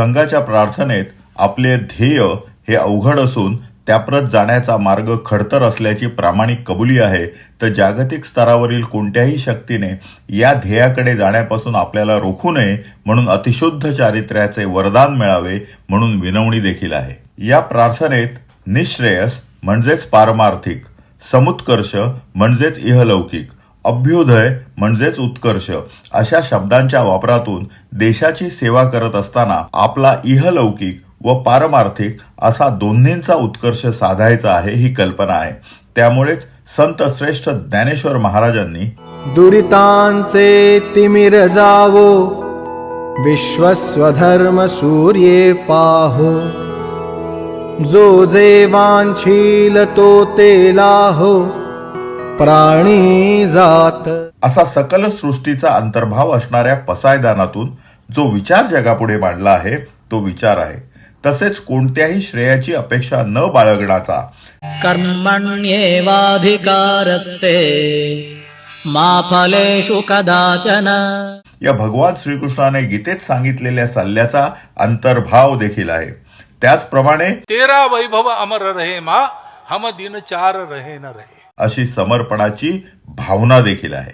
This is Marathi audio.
संघाच्या प्रार्थनेत आपले ध्येय हे अवघड असून त्याप्रत जाण्याचा मार्ग खडतर असल्याची प्रामाणिक कबुली आहे, तर जागतिक स्तरावरील कोणत्याही शक्तीने या ध्येयाकडे जाण्यापासून आपल्याला रोखू नये म्हणून अतिशुद्ध चारित्र्याचे वरदान मिळावे म्हणून विनवणी देखील आहे. या प्रार्थनेत निःश्रेयस म्हणजेच पारमार्थिक, समुत्कर्ष म्हणजेच इहलौकिक, अभ्युदय म्हणजेच उत्कर्ष अशा शब्दांच्या वापरातून देशाची सेवा करत असताना आपला इहलौकिक व पारमार्थिक असा दोन्हींचा उत्कर्ष साधायचा आहे ही कल्पना आहे. त्यामुळेच संत श्रेष्ठ ज्ञानेश्वर महाराजांनी दुरितांचे तिमिर जावो, विश्वस्वधर्म सूर्ये पाहो, जो जे वांछील तो ते लाहो, प्राणी जात असा सकल सृष्टीचा अंतर्भाव असणाऱ्या पसायदानातून जो विचार जगापुढे मांडला आहे तो विचार आहे. तसेच कोणत्याही श्रेयाची अपेक्षा न बाळगण्याचा कर्मण्येवाधिकारस्ते मा फलेषु कदाचन या भगवान श्रीकृष्णाने गीतेत सांगितलेल्या सल्ल्याचा अंतर्भाव देखील आहे. त्याचप्रमाणे तेरा वैभव अमर रहे मा हम दिन चार रहे न रहे अशी समर्पणाची भावना देखील आहे.